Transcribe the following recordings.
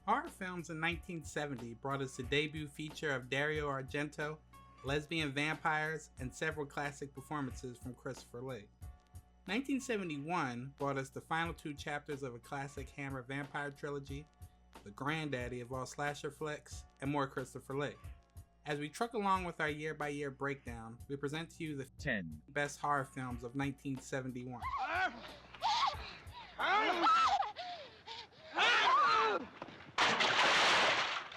Horror films in 1970 brought us the debut feature of Dario Argento, Lesbian Vampires, and several classic performances from Christopher Lee. 1971 brought us the final two chapters of a classic Hammer vampire trilogy, the granddaddy of all slasher flicks, and more Christopher Lee. As we truck along with our year-by-year breakdown, we present to you the 10 best horror films of 1971.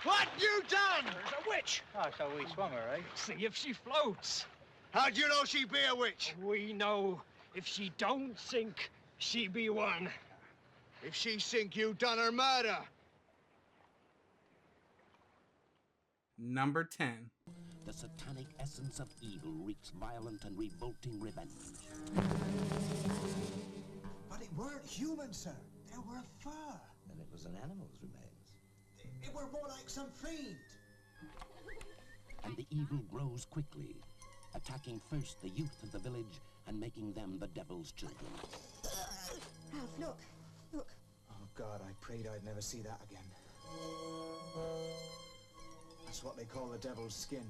What you done? There's a witch. Oh, so we swung her, eh? See if she floats. How'd you know she be a witch? We know if she don't sink, she be one. If she sink, you done her murder. Number 10. The satanic essence of evil wreaks violent and revolting revenge. But it weren't human, sir. There were fur. Then it was an animal's remains. It were more like some fiend. And the evil grows quickly, attacking first the youth of the village and making them the devil's children. Ralph, look. Look. Oh, God, I prayed I'd never see that again. That's what they call the devil's skin.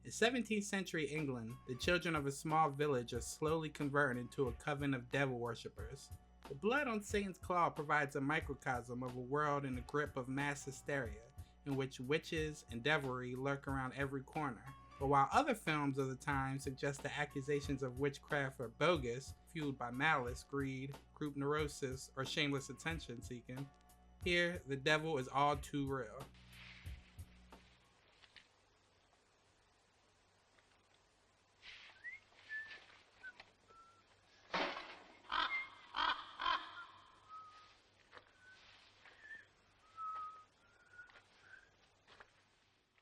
In 17th century England, the children of a small village are slowly converted into a coven of devil worshippers. The blood on Satan's claw provides a microcosm of a world in the grip of mass hysteria, in which witches and devilry lurk around every corner. But while other films of the time suggest the accusations of witchcraft are bogus, fueled by malice, greed, group neurosis, or shameless attention seeking, here the devil is all too real.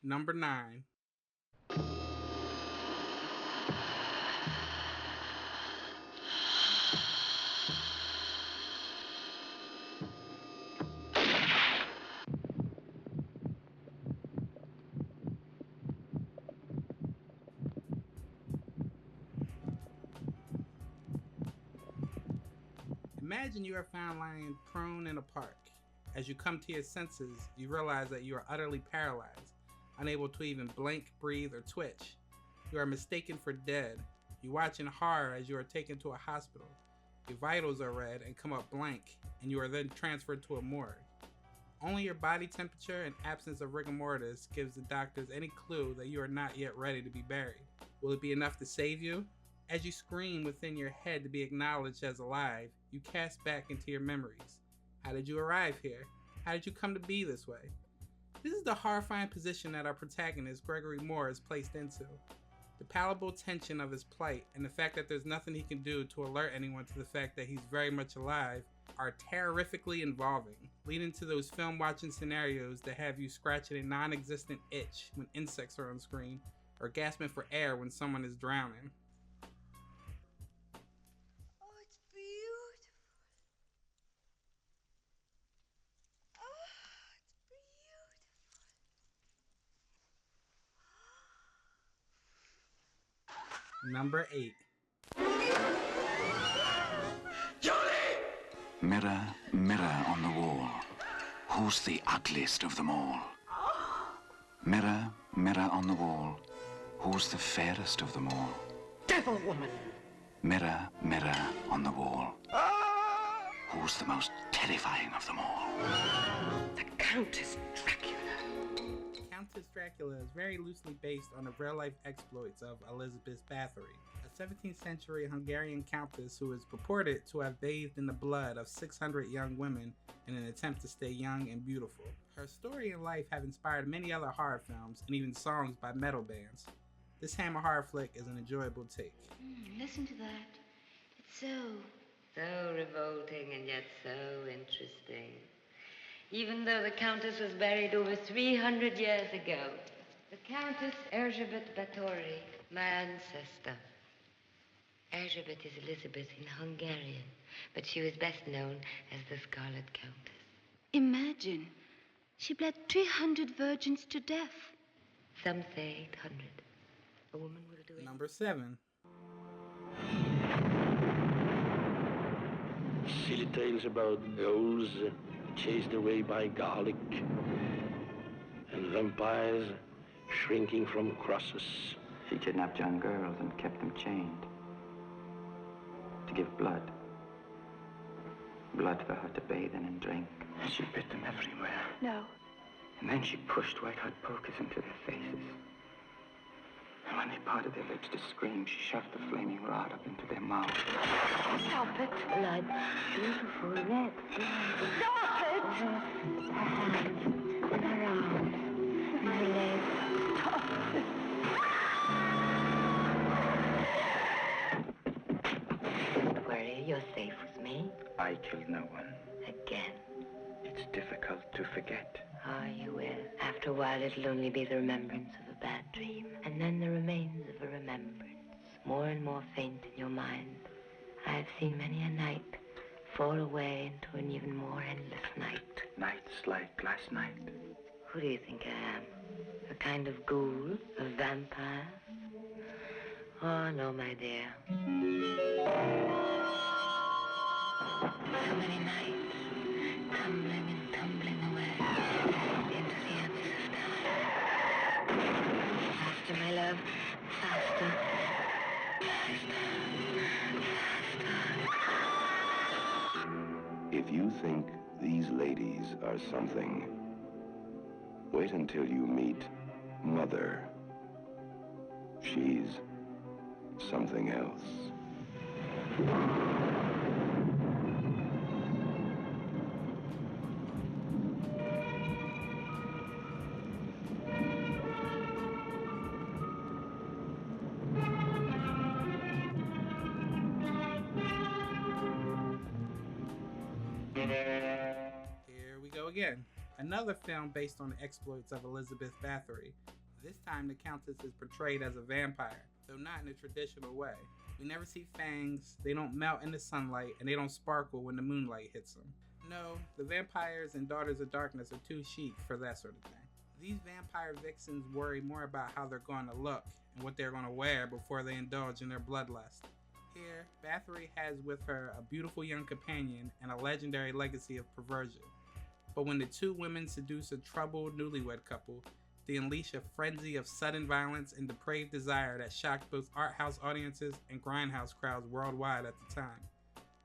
Number 9. Imagine you are found lying prone in a park. As you come to your senses, you realize that you are utterly paralyzed, unable to even blink, breathe, or twitch. You are mistaken for dead. You watch in horror as you are taken to a hospital. Your vitals are read and come up blank, and you are then transferred to a morgue. Only your body temperature and absence of rigor mortis gives the doctors any clue that you are not yet ready to be buried. Will it be enough to save you? As you scream within your head to be acknowledged as alive, you cast back into your memories. How did you arrive here? How did you come to be this way? This is the horrifying position that our protagonist, Gregory Moore, is placed into. The palpable tension of his plight and the fact that there's nothing he can do to alert anyone to the fact that he's very much alive are terrifically involving, leading to those film-watching scenarios that have you scratching a non-existent itch when insects are on screen or gasping for air when someone is drowning. Number 8. Julie! Mirror, mirror on the wall, who's the ugliest of them all? Mirror, mirror on the wall, who's the fairest of them all? Devil woman! Mirror, mirror on the wall, who's the most terrifying of them all? The Countess Dracula. Countess Dracula is very loosely based on the real-life exploits of Elizabeth Bathory, a 17th century Hungarian countess who is purported to have bathed in the blood of 600 young women in an attempt to stay young and beautiful. Her story and life have inspired many other horror films and even songs by metal bands. This Hammer horror flick is an enjoyable take. Listen to that. It's so revolting and yet so interesting. Even though the Countess was buried over 300 years ago. The Countess Erzsébet Báthory, my ancestor. Erzsébet is Elizabeth in Hungarian, but she was best known as the Scarlet Countess. Imagine, she bled 300 virgins to death. Some say 800. A woman will do it. Number 7. silly tales about ghouls chased away by garlic and vampires shrinking from crosses. She kidnapped young girls and kept them chained to give blood. Blood for her to bathe in and drink. And she bit them everywhere. No. And then she pushed white-hot pokers into their faces. And when they parted their lips to scream, she shoved the flaming rod up into their mouths. Stop it. Blood. Beautiful red blood. Stop it! Her hands, and her arms, and her legs. Don't worry, you're safe with me. I killed no one. Again. It's difficult to forget. Ah, you will. After a while, it'll only be the remembrance of a bad dream. And then the remains of a remembrance. More and more faint in your mind. I have seen many a night fall away into an even more endless night. Nights like last night. Who do you think I am? A kind of ghoul? A vampire? Oh, no, my dear. So many nights, tumbling and tumbling away into the abyss of time. Faster, my love, faster. If you think these ladies are something, wait until you meet Mother. She's something else. Here we go again. Another film based on the exploits of Elizabeth Bathory. This time the Countess is portrayed as a vampire, though not in a traditional way. We never see fangs, they don't melt in the sunlight, and they don't sparkle when the moonlight hits them. No, the vampires in Daughters of Darkness are too chic for that sort of thing. These vampire vixens worry more about how they're going to look and what they're going to wear before they indulge in their bloodlust. Here, Bathory has with her a beautiful young companion and a legendary legacy of perversion. But when the two women seduce a troubled newlywed couple, they unleash a frenzy of sudden violence and depraved desire that shocked both art house audiences and grindhouse crowds worldwide at the time.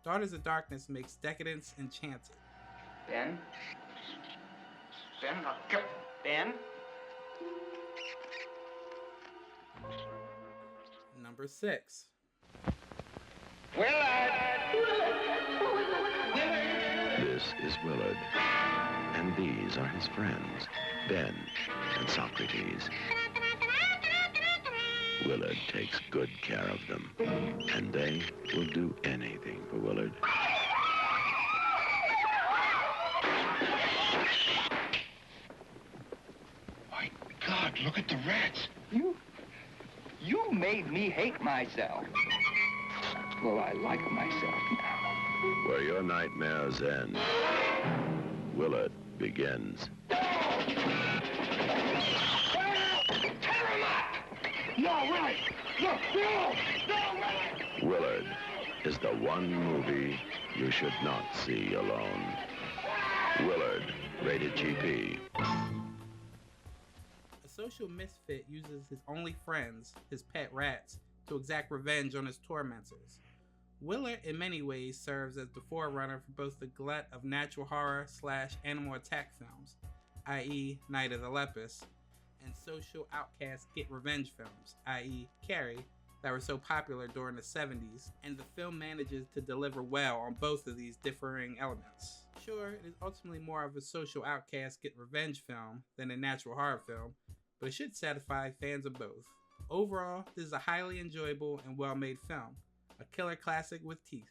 Daughters of Darkness makes decadence enchanted. Ben? Ben, I'll kill Ben? Number 6. This is Willard, and these are his friends, Ben and Socrates. Willard takes good care of them, and they will do anything for Willard. My God, look at the rats. You made me hate myself. Well, I like myself now. Where your nightmares end, Willard begins. Tear him up! No, Willie! No, Willie! Willard is the one movie you should not see alone. Willard, rated GP. A social misfit uses his only friends, his pet rats, to exact revenge on his tormentors. Willard, in many ways, serves as the forerunner for both the glut of natural horror / animal attack films, i.e. Night of the Lepus, and social outcast get revenge films, i.e. Carrie, that were so popular during the 70s, and the film manages to deliver well on both of these differing elements. Sure, it is ultimately more of a social outcast get revenge film than a natural horror film, but it should satisfy fans of both. Overall, this is a highly enjoyable and well-made film. A killer classic with teeth.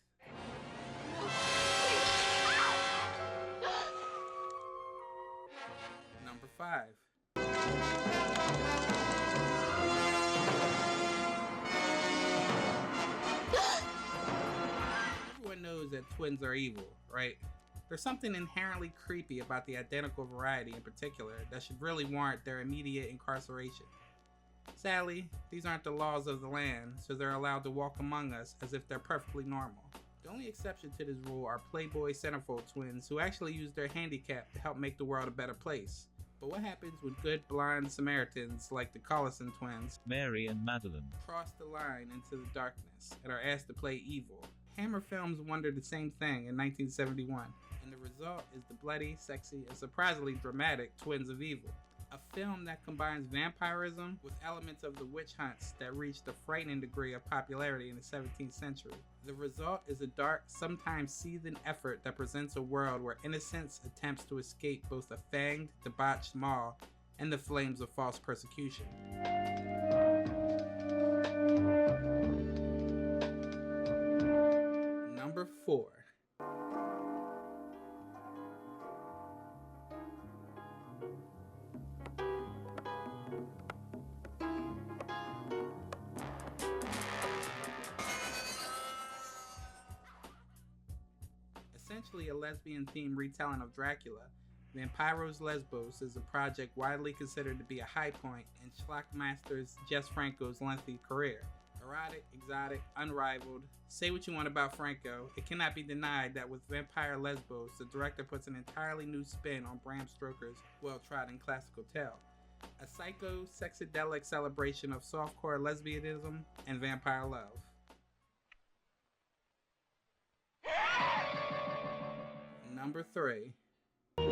Number 5. Everyone knows that twins are evil, right? There's something inherently creepy about the identical variety in particular that should really warrant their immediate incarceration. Sadly, these aren't the laws of the land, so they're allowed to walk among us as if they're perfectly normal. The only exception to this rule are Playboy centerfold twins who actually use their handicap to help make the world a better place. But what happens when good blind Samaritans like the Collison twins, Mary and Madeline, cross the line into the darkness and are asked to play evil? Hammer Films wondered the same thing in 1971, and the result is the bloody, sexy, and surprisingly dramatic Twins of Evil. A film that combines vampirism with elements of the witch hunts that reached a frightening degree of popularity in the 17th century. The result is a dark, sometimes seething effort that presents a world where innocence attempts to escape both a fanged, debauched maw and the flames of false persecution. Number 4. Essentially a lesbian-themed retelling of Dracula, Vampyros Lesbos is a project widely considered to be a high point in Schlockmaster's Jess Franco's lengthy career. Erotic, exotic, unrivaled. Say what you want about Franco, it cannot be denied that with Vampire Lesbos, the director puts an entirely new spin on Bram Stoker's well-trodden classical tale. A psycho, sexadelic celebration of softcore lesbianism and vampire love. Number 3. Though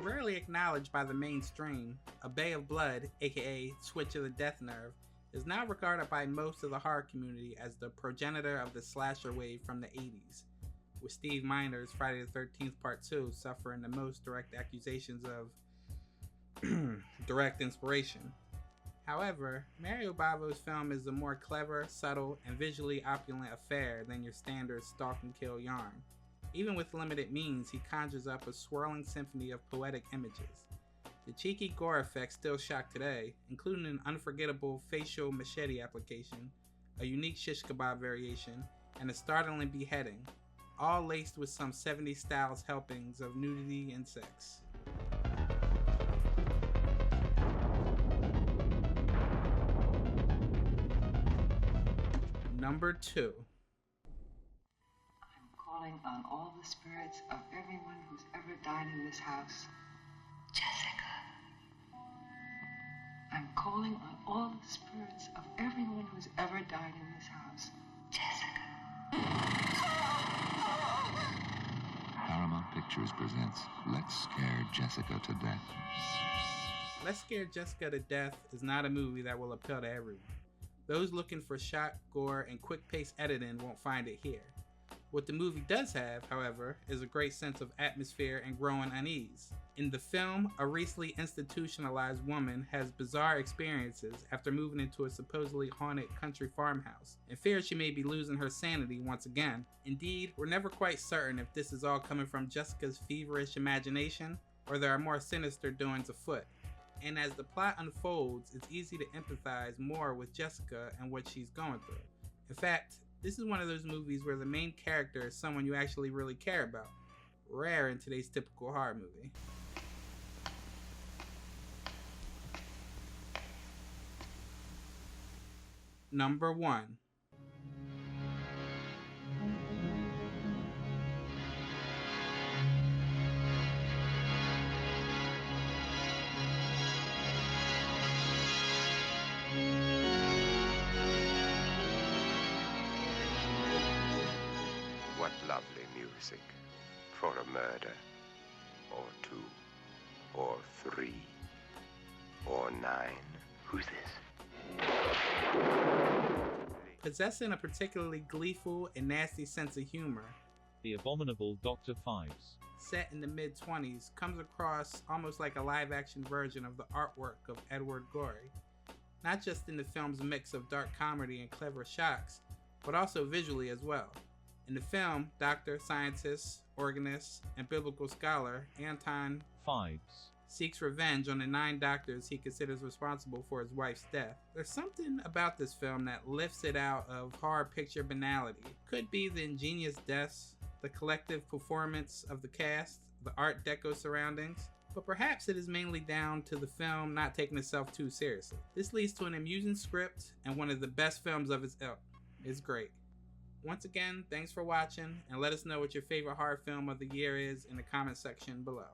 rarely acknowledged by the mainstream, A Bay of Blood, aka Switch of the Death Nerve, is now regarded by most of the horror community as the progenitor of the slasher wave from the 80s. With Steve Miner's Friday the 13th Part 2 suffering the most direct accusations of direct inspiration. However, Mario Bava's film is a more clever, subtle, and visually opulent affair than your standard stalk and kill yarn. Even with limited means, he conjures up a swirling symphony of poetic images. The cheeky gore effects still shock today, including an unforgettable facial machete application, a unique shish kebab variation, and a startling beheading, all laced with some 70s styles helpings of nudity and sex. Number 2. I'm calling on all the spirits of everyone who's ever died in this house. Jessica. I'm calling on all the spirits of everyone who's ever died in this house. Jessica. Paramount Pictures presents Let's Scare Jessica to Death. Let's Scare Jessica to Death is not a movie that will appeal to everyone. Those looking for shock, gore, and quick-paced editing won't find it here. What the movie does have, however, is a great sense of atmosphere and growing unease. In the film, a recently institutionalized woman has bizarre experiences after moving into a supposedly haunted country farmhouse, and fears she may be losing her sanity once again. Indeed, we're never quite certain if this is all coming from Jessica's feverish imagination, or there are more sinister doings afoot. And as the plot unfolds, it's easy to empathize more with Jessica and what she's going through. In fact, this is one of those movies where the main character is someone you actually really care about. Rare in today's typical horror movie. Number 1. What lovely music for a murder, or 2, or 3, or 9. Who's this? Possessing a particularly gleeful and nasty sense of humor, The Abominable Dr. Phibes, set in the mid-20s, comes across almost like a live-action version of the artwork of Edward Gorey, not just in the film's mix of dark comedy and clever shocks, but also visually as well. In the film, doctor, scientist, organist, and biblical scholar Anton Phibes seeks revenge on the 9 doctors he considers responsible for his wife's death. There's something about this film that lifts it out of horror picture banality. Could be the ingenious deaths, the collective performance of the cast, the Art Deco surroundings, but perhaps it is mainly down to the film not taking itself too seriously. This leads to an amusing script and one of the best films of its ilk. It's great. Once again, thanks for watching, and let us know what your favorite horror film of the year is in the comment section below.